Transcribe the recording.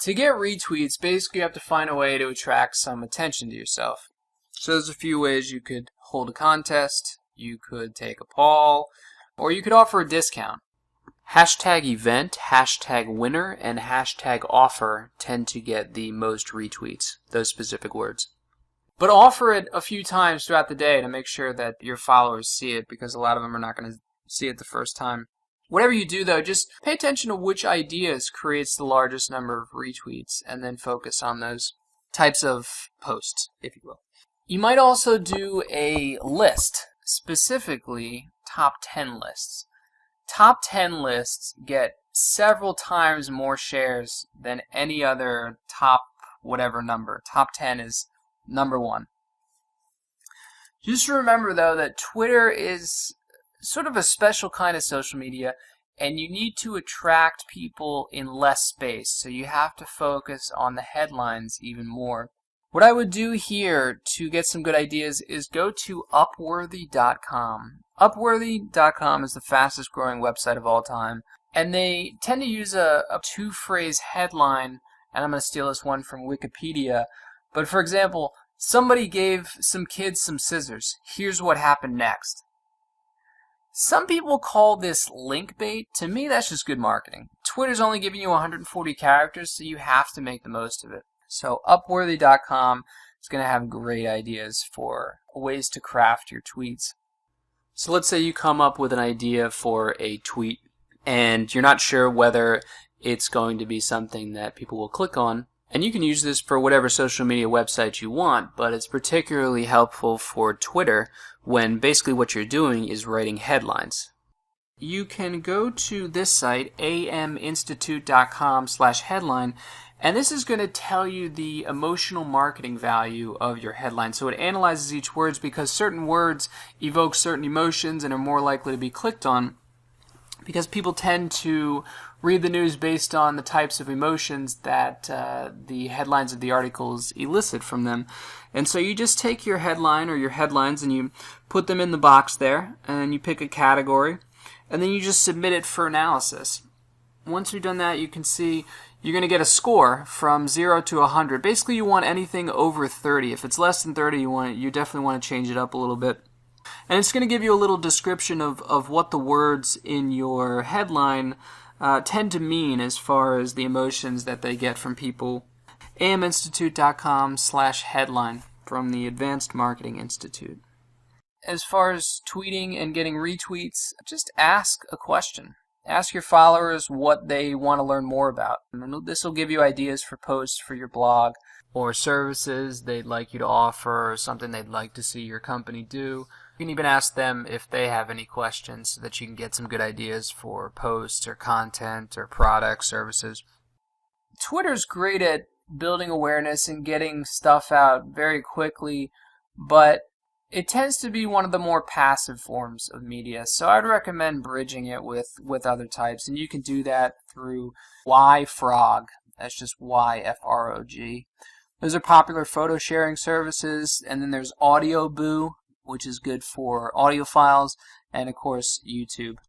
To get retweets, basically you have to find a way to attract some attention to yourself. So there's a few ways. You could hold a contest, you could take a poll, or you could offer a discount. Hashtag event, hashtag winner, and hashtag offer tend to get the most retweets, those specific words. But offer it a few times throughout the day to make sure that your followers see it, because a lot of them are not going to see it the first time. Whatever you do though, just pay attention to which ideas creates the largest number of retweets and then focus on those types of posts, if you will. You might also do a list, specifically top 10 lists. Top 10 lists get several times more shares than any other top whatever number. Top 10 is number 1. Just remember though that Twitter is sort of a special kind of social media, and you need to attract people in less space, so you have to focus on the headlines even more. What I would do here to get some good ideas is go to Upworthy.com. Upworthy.com is the fastest growing website of all time, and they tend to use a two-phrase headline, and I'm going to steal this one from Wikipedia. But for example, somebody gave some kids some scissors. Here's what happened next. Some people call this link bait. To me, that's just good marketing. Twitter's only giving you 140 characters, so you have to make the most of it. So Upworthy.com is going to have great ideas for ways to craft your tweets. So let's say you come up with an idea for a tweet, and you're not sure whether it's going to be something that people will click on. And you can use this for whatever social media website you want, but it's particularly helpful for Twitter when basically what you're doing is writing headlines. You can go to this site, aminstitute.com/headline, and this is going to tell you the emotional marketing value of your headline. So it analyzes each word because certain words evoke certain emotions and are more likely to be clicked on, because people tend to read the news based on the types of emotions that the headlines of the articles elicit from them. And so you just take your headline or your headlines and you put them in the box there, and you pick a category, and then you just submit it for analysis. Once you've done that, you can see you're going to get a score from 0 to 100. Basically, you want anything over 30. If it's less than 30, you definitely want to change it up a little bit. And it's going to give you a little description of what the words in your headline tend to mean as far as the emotions that they get from people. aminstitute.com/headline from the Advanced Marketing Institute. As far as tweeting and getting retweets, just ask a question. Ask your followers what they want to learn more about. And this will give you ideas for posts for your blog, or services they'd like you to offer, or something they'd like to see your company do. You can even ask them if they have any questions so that you can get some good ideas for posts or content or products, services. Twitter's great at building awareness and getting stuff out very quickly, but it tends to be one of the more passive forms of media. So I'd recommend bridging it with other types, and you can do that through YFrog. That's just YFROG. Those are popular photo sharing services, and then there's Audioboo, which is good for audio files, and of course YouTube.